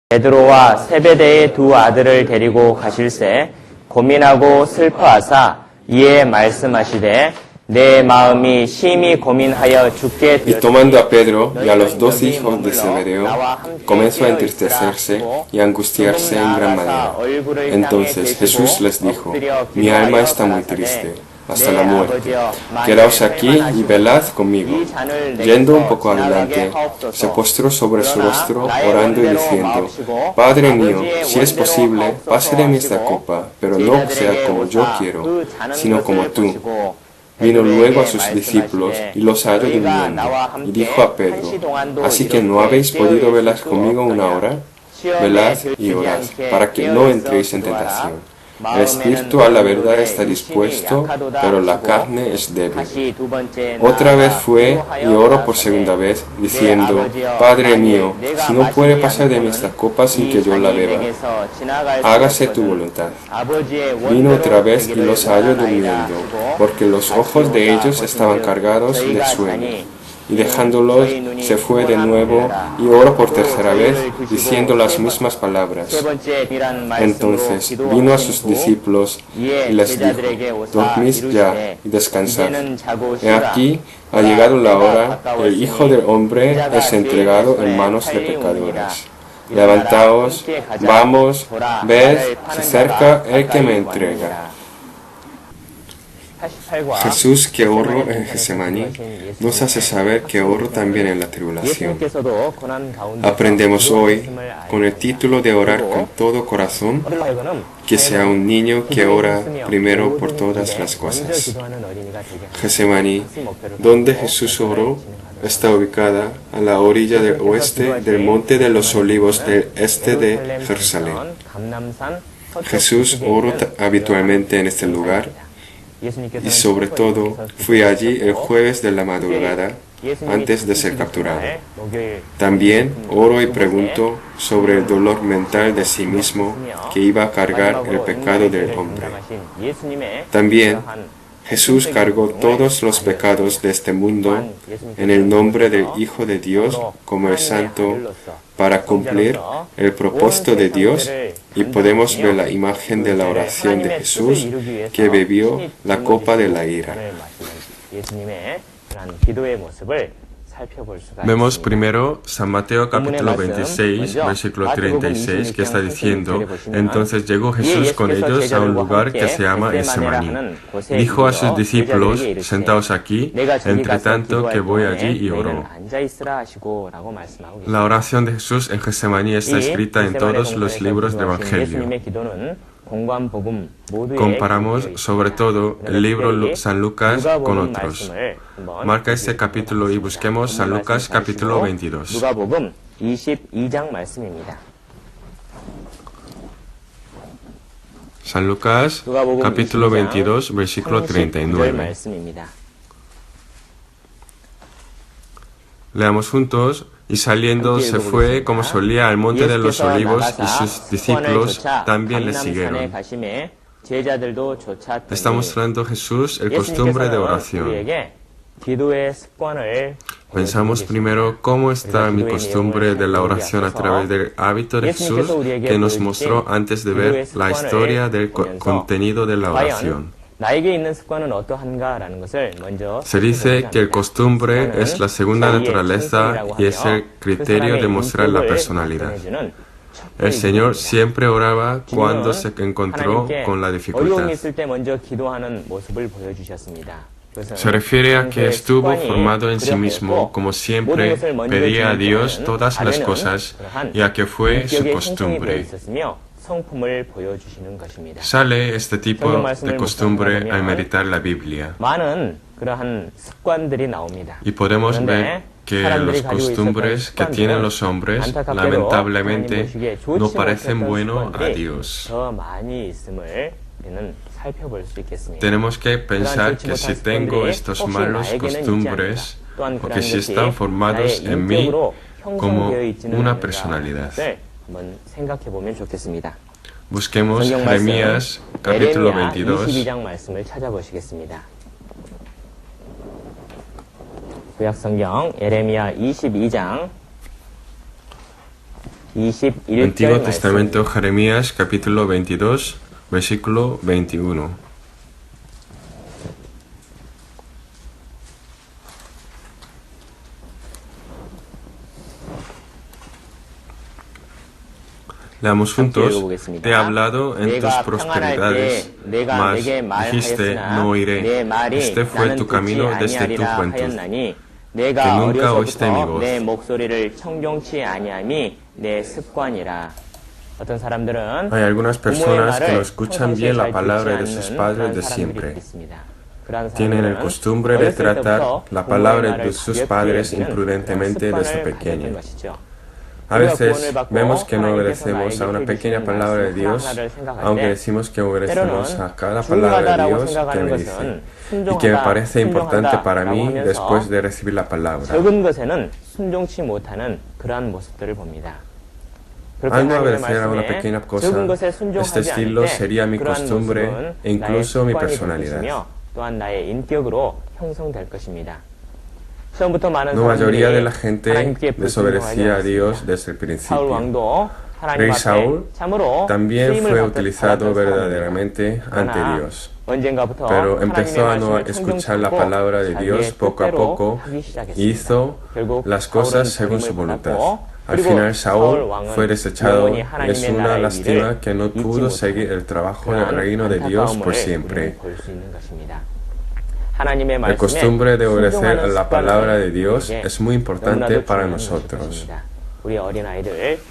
베드로와 세베대의 두 아들을 데리고 가실새 고민하고 슬퍼하사 이에 말씀하시되 내 마음이 심히 고민하여 죽게 Y tomando a Pedro y a los dos hijos de Zebedeo, comenzó a entristecerse y a angustiarse en gran manera. Entonces Jesús les dijo: Mi alma está muy triste, hasta la muerte. Quedaos aquí y velad conmigo. Yendo un poco adelante, se postró sobre su rostro, orando y diciendo: Padre mío, si es posible, pase de mí esta copa, pero no sea como yo quiero, sino como tú. Vino luego a sus discípulos y los halló durmiendo, y dijo a Pedro: ¿Así que no habéis podido velar conmigo una hora? Velad y orad, para que no entréis en tentación. El espíritu a la verdad está dispuesto, pero la carne es débil. Otra vez fue y oró por segunda vez, diciendo: Padre mío, si no puede pasar de mí esta copa sin que yo la beba, hágase tu voluntad. Vino otra vez y los halló durmiendo, porque los ojos de ellos estaban cargados de sueño. Y dejándolos, se fue de nuevo y oró por tercera vez, diciendo las mismas palabras. Entonces vino a sus discípulos y les dijo: Dormid ya y descansad. He aquí, ha llegado la hora, el Hijo del Hombre es entregado en manos de pecadores. Levantaos, vamos, ved, se acerca el que me entrega. Jesús, que oró en Getsemaní, nos hace saber que oró también en la tribulación. Aprendemos hoy, con el título de orar con todo corazón, que sea un niño que ora primero por todas las cosas. Getsemaní, donde Jesús oró, está ubicada a la orilla del oeste del Monte de los Olivos del este de Jerusalén. Jesús oró habitualmente en este lugar, y sobre todo fui allí el jueves de la madrugada antes de ser capturado. También oro y pregunto sobre el dolor mental de sí mismo que iba a cargar el pecado del hombre. También Jesús cargó todos los pecados de este mundo en el nombre del Hijo de Dios como el Santo, para cumplir el propósito de Dios, y podemos ver la imagen de la oración de Jesús que bebió la copa de la ira. Vemos primero San Mateo capítulo 26, versículo 36, que está diciendo: Entonces llegó Jesús con ellos a un lugar que se llama Getsemaní. Dijo a sus discípulos: Sentaos aquí, entre tanto que voy allí y oro. La oración de Jesús en Getsemaní está escrita en todos los libros del Evangelio. Comparamos sobre todo el libro San Lucas con otros. Marca este capítulo y busquemos San Lucas capítulo 22. San Lucas capítulo 22, versículo 39. Leamos juntos. Y saliendo se fue como solía al monte de los olivos, y sus discípulos también le siguieron. Está mostrando Jesús el costumbre de oración. Pensamos primero cómo está mi costumbre de la oración a través del hábito de Jesús que nos mostró antes de ver la historia del contenido de la oración. Se dice que el costumbre es la segunda naturaleza y es el criterio de mostrar la personalidad. El Señor siempre oraba cuando se encontró con la dificultad. Se refiere a que estuvo formado en sí mismo, como siempre pedía a Dios todas las cosas, y a que fue su costumbre. Sale este tipo de costumbre al meditar la Biblia. Y podemos ver que las costumbres que tienen los hombres, lamentablemente, no parecen buenos a Dios. Tenemos que pensar que si tengo estos malos costumbres, o que si están formados en mí como una personalidad. Busquemos Jeremías capítulo 22. 구약성경 예레미야 22장 Antiguo Testamento, Jeremías, capítulo 22, versículo 21. Leamos juntos. Te he hablado en tus prosperidades, mas dijiste, no iré. Este fue tu camino desde tu juventud, que nunca oíste mi voz. Hay algunas personas que no escuchan bien la palabra de sus padres de siempre. Tienen el costumbre de tratar la palabra de sus padres imprudentemente desde pequeños. A veces vemos que no obedecemos a una pequeña palabra de Dios, aunque decimos que obedecemos a cada palabra de Dios que me dice, y que me parece importante para mí después de recibir la palabra. Al no obedecer a una pequeña cosa, este estilo sería mi costumbre e incluso mi personalidad. La mayoría de la gente desobedecía a Dios desde el principio. Rey Saúl también fue utilizado verdaderamente ante Dios, pero empezó a no escuchar la palabra de Dios poco a poco y hizo las cosas según su voluntad. Al final Saúl fue desechado y es una lástima que no pudo seguir el trabajo del reino de Dios por siempre. La costumbre de obedecer a la palabra de Dios es muy importante para nosotros.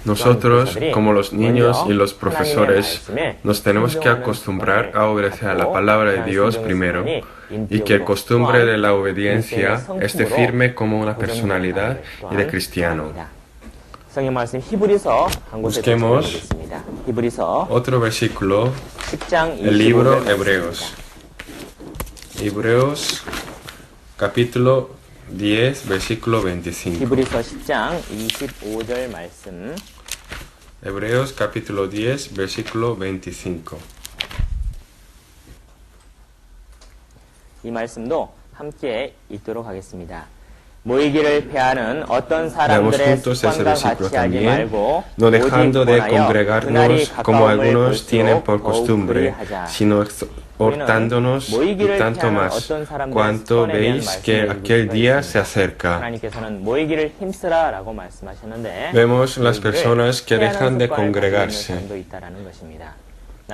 Nosotros, como los niños y los profesores, nos tenemos que acostumbrar a obedecer a la palabra de Dios primero y que la costumbre de la obediencia esté firme como una personalidad y de cristiano. Busquemos otro versículo, el libro Hebreos. Hebreos capítulo 10, versículo 25. Hebreos capítulo 10, versículo 25. 이 말씀도 함께 읽도록 하겠습니다. 모이기를 패하는 어떤 사람들의 습관과 같이 하지 말고 no dejando de congregarnos como algunos tienen por costumbre, sino exhortándonos y tanto más, cuanto veis que aquel día se acerca. Vemos las personas que dejan de congregarse.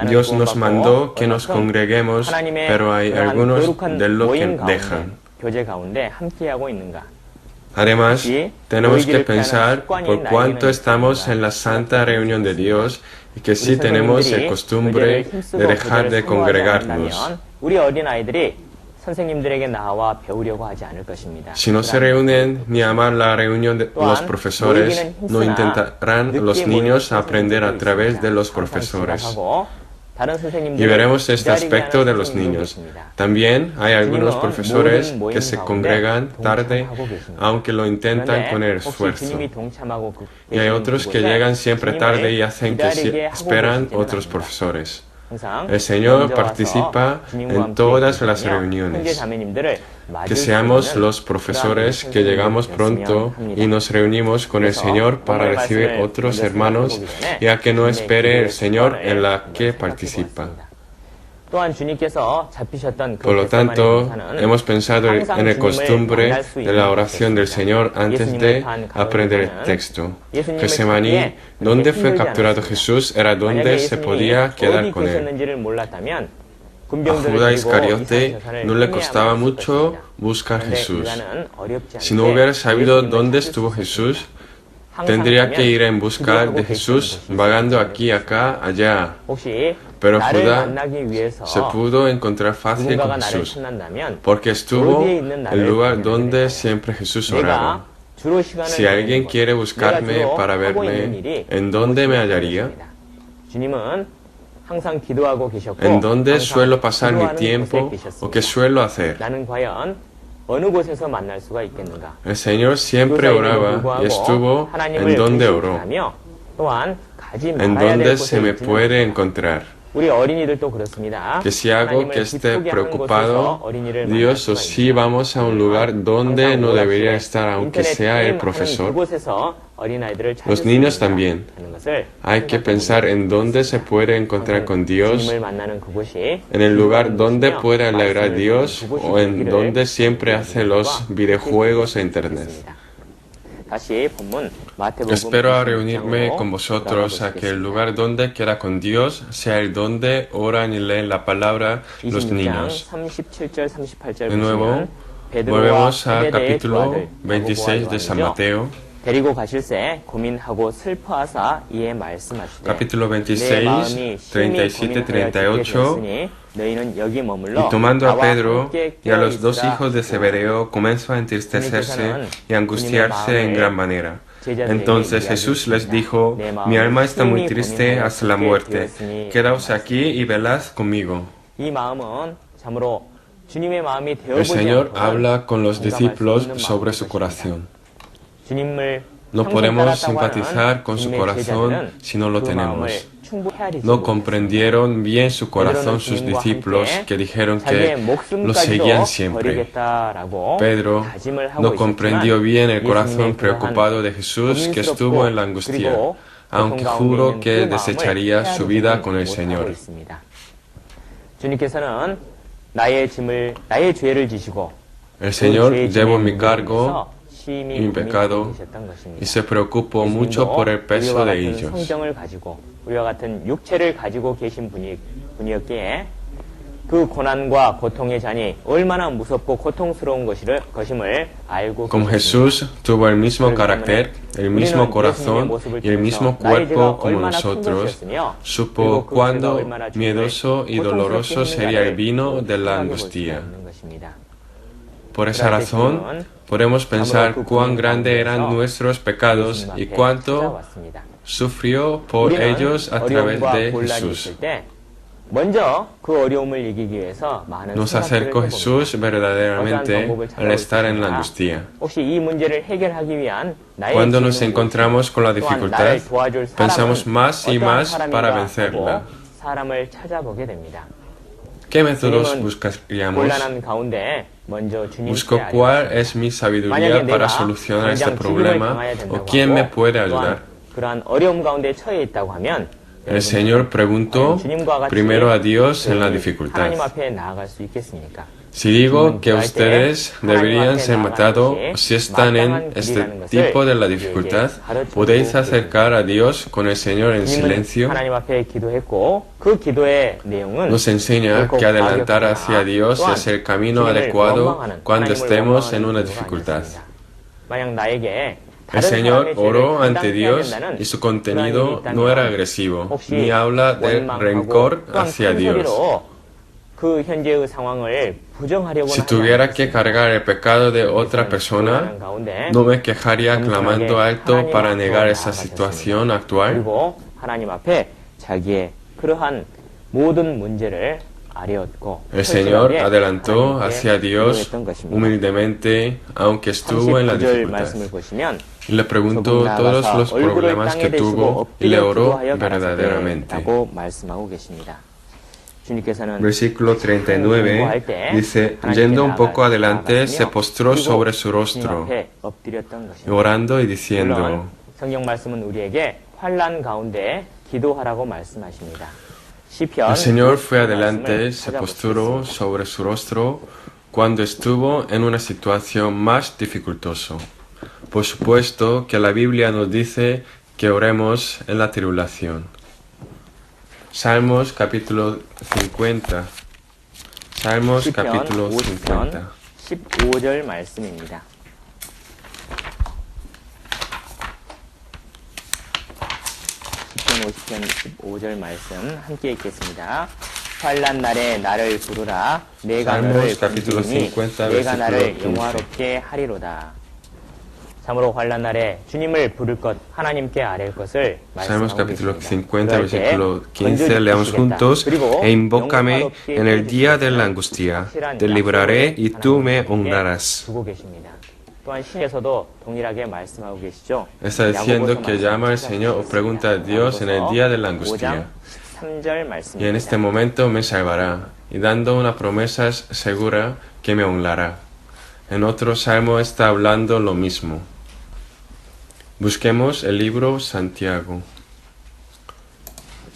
Dios nos mandó que nos congreguemos, pero hay algunos de los que dejan. Además, tenemos que pensar por cuánto estamos en la santa reunión de Dios y que sí tenemos la costumbre de dejar de congregarnos. Si no se reúnen ni aman la reunión de los profesores, no intentarán los niños aprender a través de los profesores. Y veremos este aspecto de los niños. También hay algunos profesores que se congregan tarde, aunque lo intentan con esfuerzo. Y hay otros que llegan siempre tarde y hacen que esperan otros profesores. El Señor participa en todas las reuniones. Que seamos los profesores que llegamos pronto y nos reunimos con el Señor para recibir otros hermanos, ya que no espere el Señor en la que participa. Por lo tanto, hemos pensado en la costumbre de la oración del Señor antes de aprender el texto. Getsemaní, donde fue capturado Jesús, era donde se podía quedar con él. A Judas Iscariote no le costaba mucho buscar a Jesús. Si no hubiera sabido dónde estuvo Jesús, tendría que ir en busca de Jesús, vagando aquí, acá, allá. Pero Judas se pudo encontrar fácil con Jesús, porque estuvo en el lugar donde siempre Jesús oraba. Si alguien quiere buscarme para verme, ¿en dónde me hallaría? ¿En dónde suelo pasar mi tiempo o qué suelo hacer? El Señor siempre oraba y estuvo en donde oró, en donde se me puede encontrar. 우리 어린이들도 그렇습니다. Que si hago que esté preocupado, Dios, o si vamos a un lugar donde no debería estar, aunque sea el profesor. Los niños también. Hay que pensar en dónde se puede encontrar con Dios, en el lugar donde puede alegrar a Dios o en donde siempre hace los videojuegos e internet. Espero reunirme con vosotros a que el lugar donde queda con Dios sea el donde oran y leen la palabra los niños. De nuevo, volvemos al capítulo 26 de San Mateo. Capítulo 26, 37, 38. Y tomando a Pedro y a los dos hijos de Zebedeo, comenzó a entristecerse y a angustiarse en gran manera. Entonces Jesús les dijo: mi alma está muy triste hasta la muerte. Quedaos aquí y velad conmigo. El Señor habla con los discípulos sobre su corazón. No podemos simpatizar con su corazón si no lo tenemos. No comprendieron bien su corazón sus discípulos, que dijeron que lo seguían siempre. Pedro no comprendió bien el corazón preocupado de Jesús, que estuvo en la angustia, aunque juró que desecharía su vida con el Señor. El Señor llevó mi cargo y mi pecado y se preocupó mucho por el peso de ellos. Como Jesús tuvo el mismo carácter, el mismo corazón y el mismo cuerpo como nosotros, supo cuán miedoso y doloroso sería el vino de la angustia. Por esa razón, podemos pensar cuán grandes eran nuestros pecados y cuánto sufrió por ellos a través de Jesús. Nos acercó Jesús verdaderamente al estar en la angustia. Cuando nos encontramos con la dificultad, pensamos más y más para vencerla. ¿Qué métodos buscaríamos? Busco cuál es mi sabiduría para solucionar este problema o quién me puede ayudar. El Señor preguntó primero a Dios en la dificultad. Si digo que ustedes deberían ser matados, o si están en este tipo de la dificultad, ¿podéis acercar a Dios con el Señor en silencio? Nos enseña que adelantar hacia Dios es el camino adecuado cuando estemos en una dificultad. El Señor oró ante Dios y su contenido no era agresivo, ni habla de rencor hacia Dios. Si tuviera que cargar el pecado de otra persona, no me quejaría clamando alto para negar esa situación actual. El Señor adelantó hacia Dios humildemente, aunque estuvo en la dificultad. Y le preguntó todos los problemas que tuvo y le oró verdaderamente. Versículo 39 dice: yendo un poco adelante, se postró sobre su rostro, orando y diciendo. El Señor fue adelante, se postró sobre su rostro cuando estuvo en una situación más dificultosa. Por supuesto que la Biblia nos dice que oremos en la tribulación. Salmos capítulo 50. Salmos capítulo 50. 15절 말씀입니다. 시편 15절 말씀 함께 읽겠습니다. 환난 날에 나를 부르라. 내가 너를 부르리니 내가 나를 영화롭게 하리로다. 참으로 환난 날에 주님을 부를 것, 하나님께 아뢰일 것을 Salmos 말씀하고 capítulo 계십니다. 50, versículo 15, leamos juntos. E invócame en el día de la angustia, te libraré y tú me honrarás. 두고 계십니다. 또한 신에서도 동일하게 말씀하고 계시죠. Está diciendo que llama al Señor o pregunta a Dios en el día de la angustia. 3절 Y en este 말씀입니다. momento me salvará, y dando una promesa segura que me honrará. En otro salmo está hablando lo mismo. Busquemos el libro Santiago.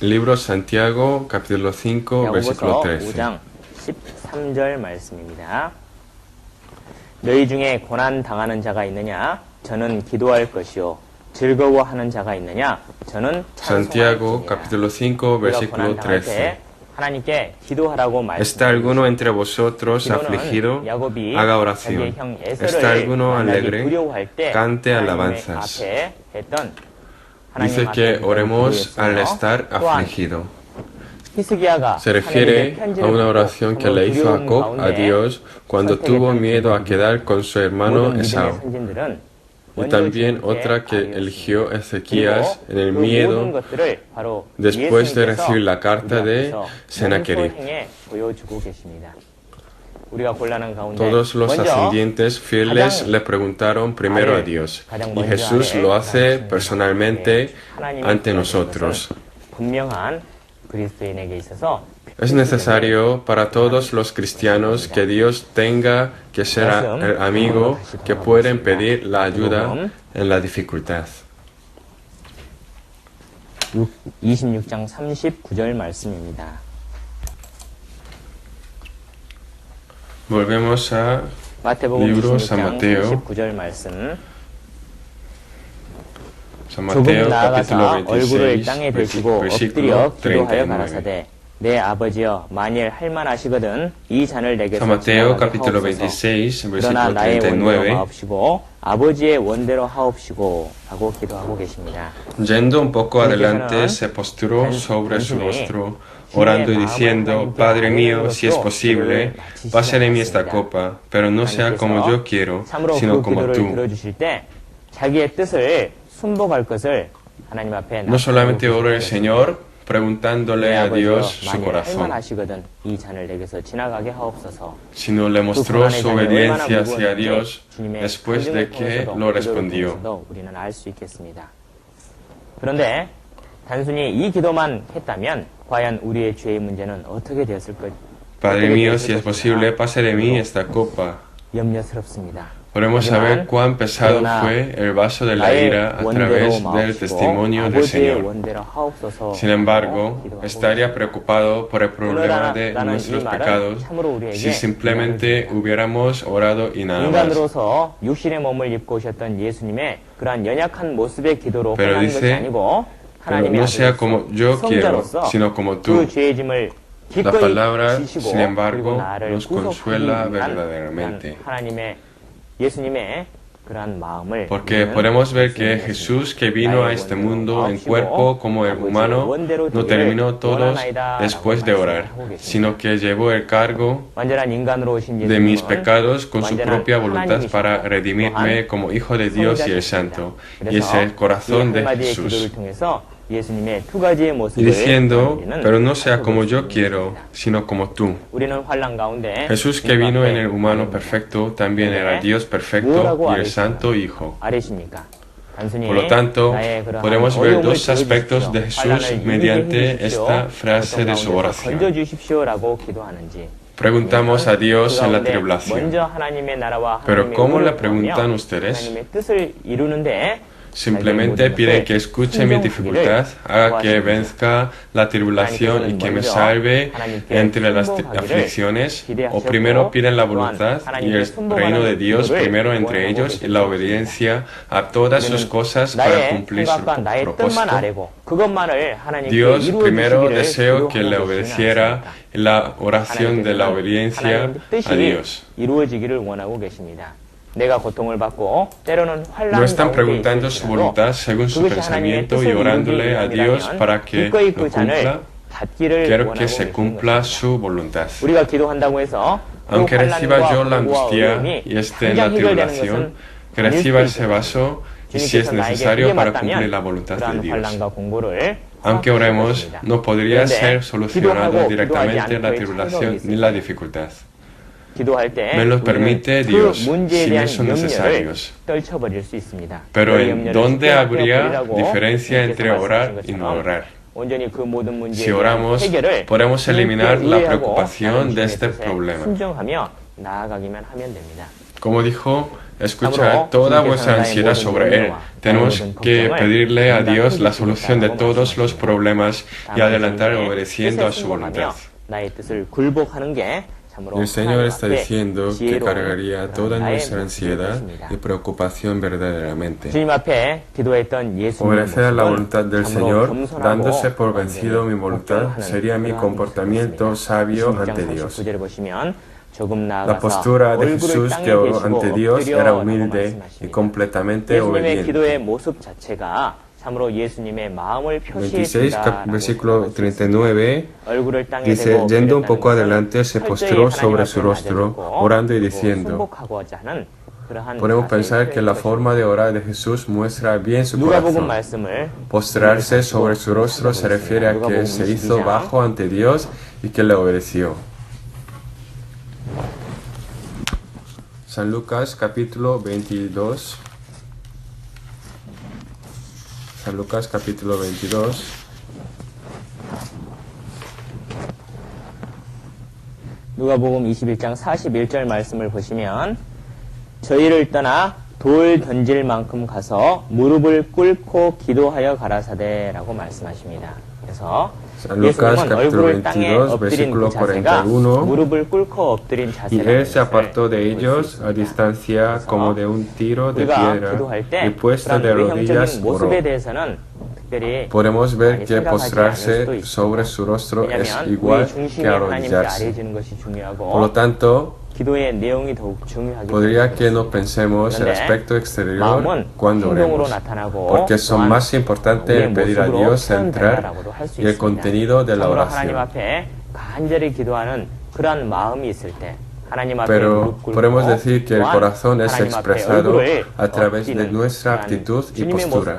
El libro Santiago, capítulo 5, versículo 13. 5장 13절 말씀입니다. 너희 중에 고난 당하는 자가 있느냐? 저는 기도할 것이요. 즐거워하는 자가 있느냐? 저는 Santiago, 찬송할지니라. capítulo 5, versículo 13. 하나님께 기도하라고 ¿Está alguno entre vosotros afligido? Haga oración. ¿Está alguno alegre? Cante alabanzas. Dice que oremos al estar afligido. Se refiere a una oración que le hizo Jacob a Dios cuando tuvo miedo a quedar con su hermano Esaú. Y también otra que eligió Ezequías en el miedo después de recibir la carta de Sennacherib. Todos los ascendientes fieles le preguntaron primero a Dios, y Jesús lo hace personalmente ante nosotros. Es necesario para todos los cristianos que Dios tenga que ser el amigo que pueden pedir la ayuda en la dificultad. 26장 39절 말씀입니다. Volvemos a 마태복음 libro San 26장 Mateo. 39절 말씀. San 조금 Mateo, 나아가서 capítulo 얼굴을 26, 땅에 대시고 versículo 엎드려 기도하여 39. 가라사대 내 아버지여 만일 할만하시거든 이 잔을 내게서 San Mateo, 지나가게 capítulo 하옵소서. 26, 그러나 versículo 나의 원대로 39. 하옵시고 아버지의 원대로 하옵시고 하고 기도하고 계십니다. Yendo un poco adelante, se postró sobre su rostro, orando y diciendo, Padre mío, si es posible, pase de mí esta copa, pero no sea como yo quiero, 참으로 sino 그 como 기도를 tú. 들어주실 때 자기의 뜻을 순복할 것을 하나님 앞에 No solamente ora el Señor, preguntándole a Dios su 만일 corazón, 할만하시거든 이 잔을 내게서 지나가게 하옵소서. sino le mostró su obediencia hacia Dios después de que lo respondió. 우리는 알 수 있겠습니다. 그런데 단순히 이 기도만 했다면 과연 우리의 죄의 문제는 어떻게 되었을 것? Padre mío, si es posible, pase de mí esta copa. 염려스럽습니다. Podemos saber cuán pesado fue el vaso de la ira a través del testimonio del Señor. Sin embargo, estaría preocupado por el problema de nuestros pecados si simplemente hubiéramos orado y nada más. 인간으로서 육신의 몸을 입고 오셨던 예수님의 그러한 연약한 모습의 기도로 Pero 끝나는 것이 dice, 아니고 Pero 하나님의 no sea 아들로서 como yo quiero, 성자로서 sino como 그 tú. 죄의 짐을 La 기꺼이 palabra, 지시고 sin 그리고 embargo, 나를 nos 구속하기 consuela 위한 verdaderamente. 하나님의 예수님의 그러한 마음을 Porque 우리는 podemos ver que 말씀드릴 수 Jesús, 있습니다. que vino a 나의 este 원대로 mundo en 마옵시고 cuerpo como el 아버지의 humano, 원대로 no 되기를 terminó todos 원하나이다 después 라고 de orar, 말씀하고 계십니다. sino que llevó el cargo 완전한 인간으로 오신 de mis 예수님은 pecados con su 완전한 propia voluntad para 하나님이시고 redimirme como hijo de Dios y el Santo. Y es el 그래서 corazón 이 de 한마디의 Jesús. 기도를 통해서 예수님의 두 가지의 모습을 Diciendo, 우리는 pero no sea como yo 살펴볼 수 quiero, 있습니다. sino como tú. 우리는 환난 가운데 Jesús, que vino en el humano perfecto, también era Dios perfecto y el Santo Hijo. 아래십니까? 단순히 Por lo tanto, 나의 그러한 podemos ver 어려움을 dos aspectos de 들어주십시오. Jesús 환난을 mediante 이기게 해주십시오. esta frase de su 어떤 가운데서 oración. 건져주십시오라고 기도하는지 Preguntamos a Dios en la 그 가운데 tribulación. 먼저 하나님의 나라와 Pero 하나님의 ¿cómo 의를 le preguntan 구하며 ustedes? 하나님의 뜻을 이루는데 Simplemente pide que escuche mi dificultad, haga que venzca la tribulación y que me salve entre las aflicciones, o primero piden la voluntad y el reino de Dios primero entre ellos y la obediencia a todas sus cosas para 나의 cumplir su 생각과 나의 뜻만 propósito. 아뢰고 그것만을 하나님께 Dios primero 이루어주시기를 deseo que le 기도하고 obedeciera 계시는 en la oración de la 하나님께서는 obediencia 하나님의 뜻이 a Dios. 이루어지기를 원하고 계십니다. 내가 고통을 받고 때로는 환난 No están 가운데 preguntando su 있을지라도 voluntad según su 그것이 하나님의 pensamiento y 뜻을 orándole a 이루기 Dios 위함이라면 para que 기꺼이 lo 그 잔을 cumpla. 받기를 Quiero 원하고 que se 계시는 cumpla 것입니다. su voluntad. 우리가 기도한다고 해서 그 Aunque reciba yo la 환난과 angustia 어려움이 y esté en la 당장 해결되는 tribulación, 것은 que 아닐 reciba 수도 ese 있습니다. vaso y si es 주님께서 나에게 necesario 크게 para 맞다면 cumplir la voluntad de 그러한 Dios. 환난과 공고를 Aunque oremos, no podría ser solucionado 기도하고 directamente la 기도하지 tribulación 않고의 ni la dificultad. 기도할 때 Me los 우리는 permite 그 Dios, 문제에 si 대한 me son 염려를 necesarios. 떨쳐버릴 수 있습니다. Pero 그 ¿en 염려를 dónde 쉽게 habría 버리라고 diferencia 주님께서 entre orar y 말씀하신 no 것처럼 orar? Si oramos, podemos eliminar la preocupación de este problema. Como dijo, escuchad toda vuestra ansiedad sobre Él. Tenemos que pedirle a Dios la solución de todos los problemas y adelantar obedeciendo a su voluntad. El Señor está diciendo que cargaría toda nuestra ansiedad y preocupación verdaderamente. Obedecer a la voluntad del Señor, dándose por vencido mi voluntad, sería mi comportamiento sabio ante Dios. La postura de Jesús que oró ante Dios era humilde y completamente obediente. 26, versículo 39, dice, yendo un poco adelante, se postró sobre su rostro, orando y diciendo. Podemos pensar que la forma de orar de Jesús muestra bien su corazón. Postrarse sobre su rostro se refiere a que se hizo bajo ante Dios y que le obedeció. San Lucas capítulo 22. San Lucas capítulo 22. 누가복음 21장 41절 말씀을 보시면 저희를 떠나 돌 던질 만큼 가서 무릎을 꿇고 기도하여 가라사대라고 말씀하십니다. 그래서 San Lucas capítulo 22, versículo 41. Y él se apartó de ellos a distancia como de un tiro de piedra y puesto de rodillas oró. Podemos ver que postrarse sobre su rostro es igual que arrodillarse. Por lo tanto, podría que no pensemos el aspecto exterior cuando oremos, porque son más importantes el pedir a Dios centrar y el contenido de la oración. Pero podemos decir que el corazón es expresado a través de nuestra actitud y postura.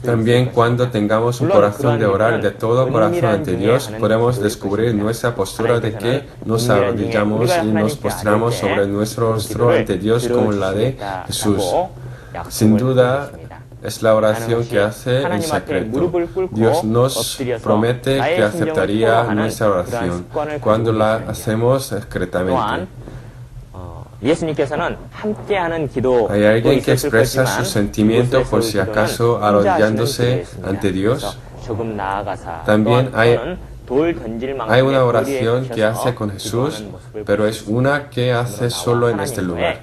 También cuando tengamos un corazón de orar de todo corazón ante Dios, podemos descubrir nuestra postura de que nos arrodillamos y nos postramos sobre nuestro rostro ante Dios como la de Jesús. Sin duda, es la oración que hace en secreto. Dios nos promete que aceptaría nuestra oración cuando la hacemos secretamente. ¿Hay alguien que expresa su sentimiento por si acaso arrodillándose ante Dios? También hay una oración que hace con Jesús, pero es una que hace solo en este lugar.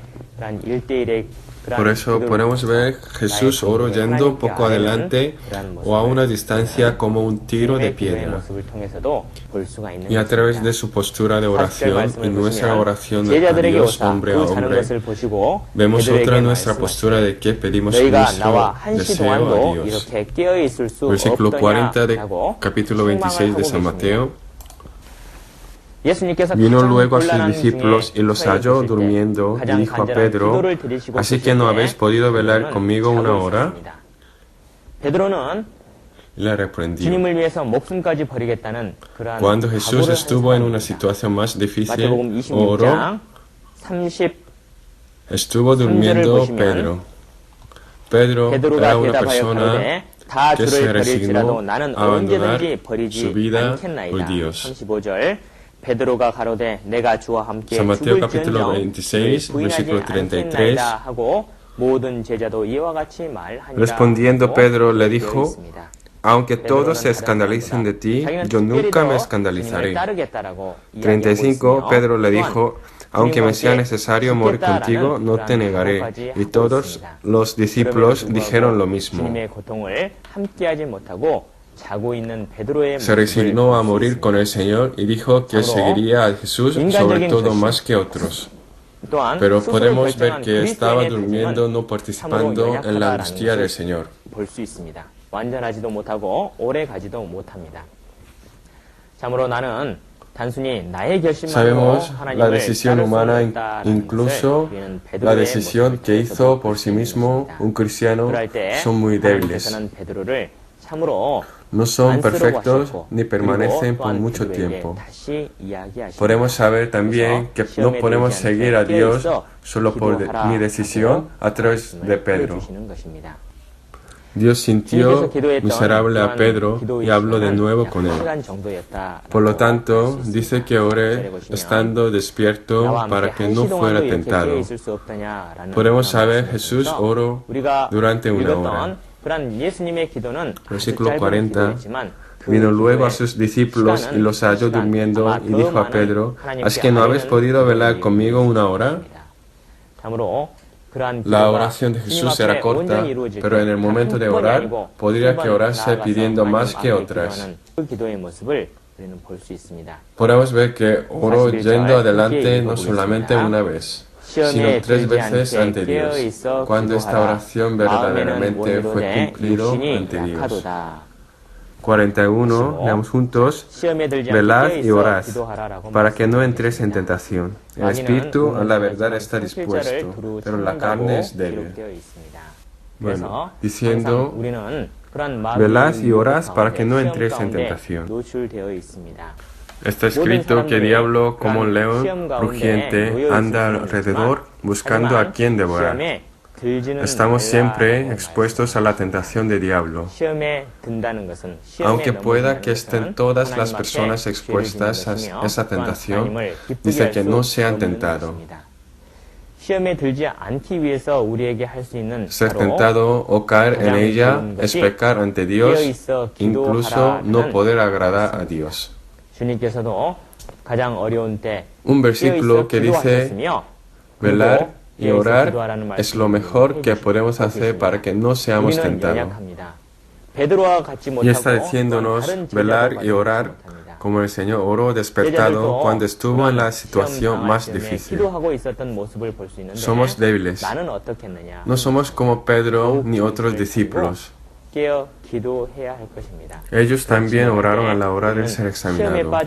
Por eso podemos ver Jesús oro yendo un poco adelante o a una distancia como un tiro de piedra. Y a través de su postura de oración y nuestra oración a Dios, hombre a hombre, vemos otra nuestra postura de que pedimos nuestro deseo a Dios. Versículo 40 de capítulo 26 de San Mateo. Vino luego a sus discípulos y los halló durmiendo y dijo a Pedro, ¿así que no habéis podido velar conmigo una hora? Y le reprendió. Cuando Jesús estuvo en una situación más difícil, oró, estuvo durmiendo Pedro. Pedro era una persona que se resignó a abandonar su vida por Dios. San Mateo capítulo 26, versículo 33. Respondiendo Pedro le dijo, aunque todos se escandalicen de ti, yo nunca me escandalizaré. 35, Pedro le dijo, aunque me sea necesario morir contigo, no te negaré. Y todos los discípulos dijeron lo mismo. Se resignó a morir con el Señor y dijo que seguiría a Jesús sobre todo más que otros. Pero podemos ver que estaba durmiendo, no participando en la angustia del Señor. Sabemos la decisión humana, incluso la decisión que hizo por sí mismo un cristiano, son muy débiles. No son perfectos ni permanecen por mucho tiempo. Podemos saber también que no podemos seguir a Dios solo por mi decisión a través de Pedro. Dios sintió miserable a Pedro y habló de nuevo con él. Por lo tanto, dice que oré estando despierto para que no fuera tentado. Podemos saber, Jesús oró durante una hora. Versículo 40. Vino luego a sus discípulos y los halló durmiendo y dijo a Pedro, ¿es que no habéis podido velar conmigo una hora? La oración de Jesús era corta, pero en el momento de orar, podría que orase pidiendo más que otras. Podemos ver que oró yendo adelante no solamente una vez, sino 3 veces ante Dios, cuando esta oración verdaderamente fue cumplido ante Dios. 41, leamos juntos, velad y orad, para que no entréis en tentación. El espíritu a la verdad está dispuesto, pero la carne es débil. Bueno, diciendo, velad y orad para que no entréis en tentación. Está escrito que el diablo, como un león rugiente, anda alrededor buscando a quien devorar. Estamos siempre expuestos a la tentación del diablo. Aunque pueda que estén todas las personas expuestas a esa tentación, dice que no sean tentados. Ser tentado o caer en ella es pecar ante Dios, incluso no poder agradar a Dios. Un versículo que dice, velar y orar es lo mejor que podemos hacer para que no seamos tentados. Y está diciéndonos velar y orar como el Señor oró despertado cuando estuvo en la situación más difícil. Somos débiles. No somos como Pedro ni otros discípulos. Ellos también oraron a la hora de ser examinados.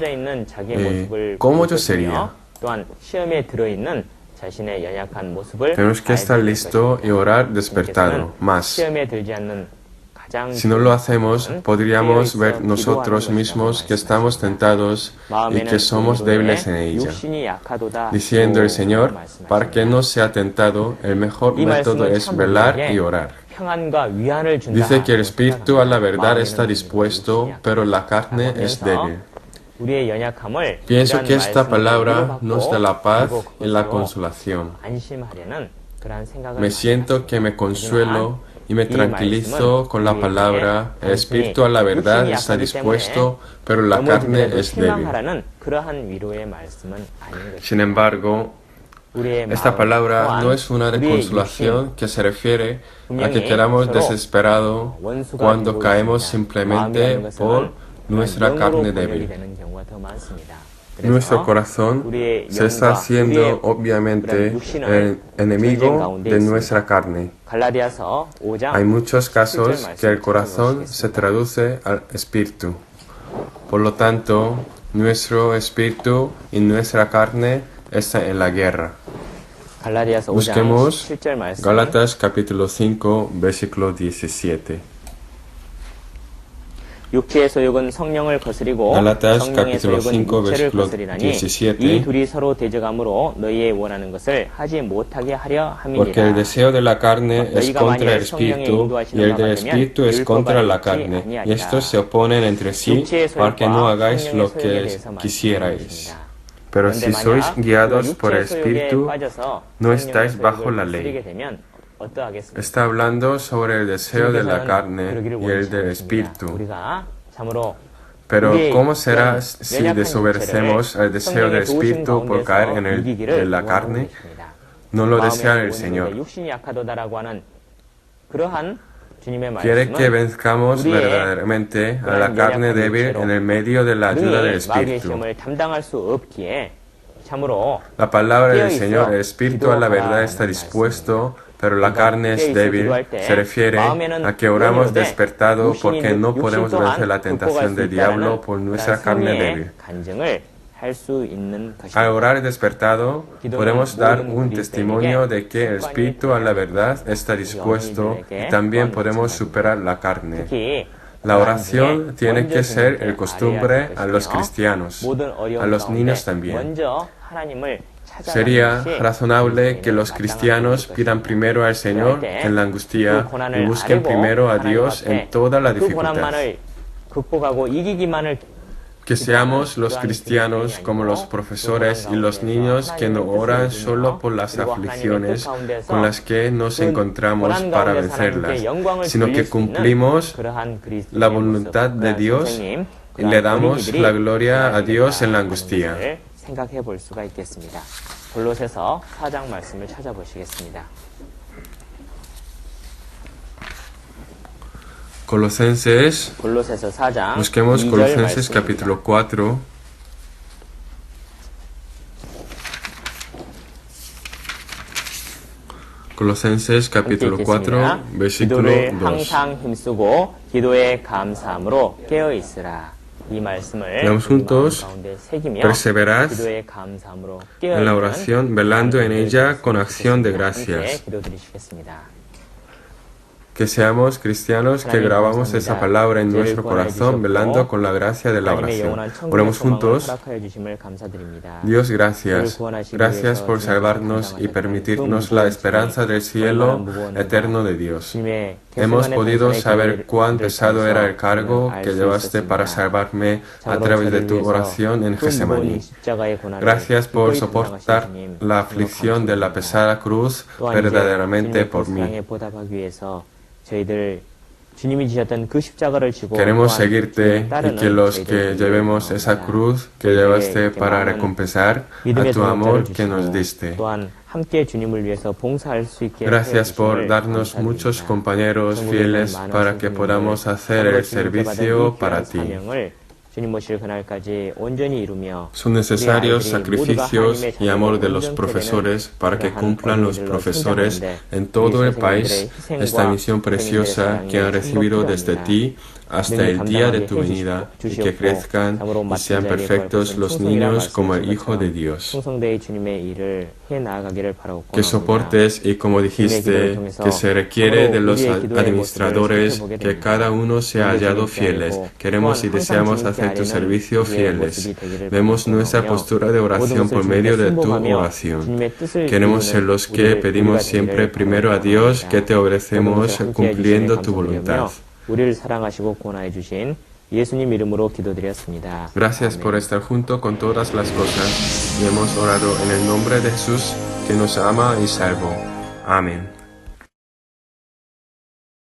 ¿Cómo yo sería? Tenemos que estar listos y orar despertado, más. Si no lo hacemos, podríamos ver nosotros mismos que estamos tentados y que somos débiles en ella. Diciendo el Señor, para que no sea tentado, el mejor método es velar y orar. Dice que el espíritu a la verdad está dispuesto, pero la carne es débil. Pienso que esta palabra nos da la paz y la consolación. Me siento que me consuelo y me tranquilizo con la palabra, el espíritu a la verdad está dispuesto, pero la carne es débil. Sin embargo, esta palabra no es una de consolación que se refiere a que quedamos desesperados cuando caemos simplemente por nuestra carne débil. Nuestro corazón se está haciendo obviamente el enemigo de nuestra carne. Hay muchos casos que el corazón se traduce al espíritu. Por lo tanto, nuestro espíritu y nuestra carne están en la guerra. Busquemos Gálatas capítulo 5, versículo 17. Gálatas capítulo 5 versículo 17. Porque el deseo de la carne es contra el espíritu y el del espíritu es contra la carne, y estos se oponen entre sí para que no hagáis lo que quisierais. Pero si sois guiados por el espíritu, no estáis bajo la ley. Está hablando sobre el deseo de la carne y el del espíritu. Pero ¿cómo será si desobedecemos al deseo del espíritu por caer en el de la carne? No lo desea el Señor. Quiere que venzcamos verdaderamente a la carne débil en el medio de la ayuda del espíritu. La palabra del Señor, el espíritu a la verdad está dispuesto, pero la carne es débil, se refiere a que oramos despertado porque no podemos vencer la tentación del diablo por nuestra carne débil. Al orar despertado, podemos dar un testimonio de que el espíritu a la verdad está dispuesto y también podemos superar la carne. La oración tiene que ser el costumbre a los cristianos, a los niños también. Sería razonable que los cristianos pidan primero al Señor en la angustia y busquen primero a Dios en toda la dificultad. Que seamos los cristianos como los profesores y los niños que no oran solo por las aflicciones con las que nos encontramos para vencerlas, sino que cumplimos la voluntad de Dios y le damos la gloria a Dios en la angustia. 생각해 볼 수가 있겠습니다. 골로새서 4장 말씀을 찾아보시겠습니다. Colosenses, 골로새서 4장 busquemos 2절 Colosenses 말씀입니다. capítulo 4. Colosenses capítulo 4, versículo 기도를 2. 항상 힘쓰고 기도에 감사함으로 깨어 있으라. 이 말씀을 Leamos juntos. 가운데 새기며 Perseverad 기도에 감사함으로 깨어 en la 있는 oración, velando en ella con acción de 함께 gracias. 기도드리시겠습니다. Que seamos cristianos que grabamos esa palabra en nuestro corazón, velando con la gracia de la oración. Oremos juntos. Dios, gracias. Gracias por salvarnos y permitirnos la esperanza del cielo eterno de Dios. Hemos podido saber cuán pesado era el cargo que llevaste para salvarme a través de tu oración en Getsemaní. Gracias por soportar la aflicción de la pesada cruz verdaderamente por mí. Queremos seguirte y que los que llevemos esa cruz que llevaste para recompensar a tu amor que nos diste. Gracias por darnos muchos compañeros fieles para que podamos hacer el servicio para ti. Son necesarios sacrificios y amor de los profesores para que cumplan los profesores en todo el país esta misión preciosa que han recibido desde ti hasta el día de tu venida, y que crezcan y sean perfectos los niños como el Hijo de Dios. Que soportes y, como dijiste, que se requiere de los administradores que cada uno sea hallado fieles. Queremos y deseamos hacer tu servicio fieles. Vemos nuestra postura de oración por medio de tu oración. Queremos ser los que pedimos siempre primero a Dios, que te obedecemos cumpliendo tu voluntad. Gracias por estar junto con todas las cosas y hemos orado en el nombre de Jesús, que nos ama y salvó. Amén.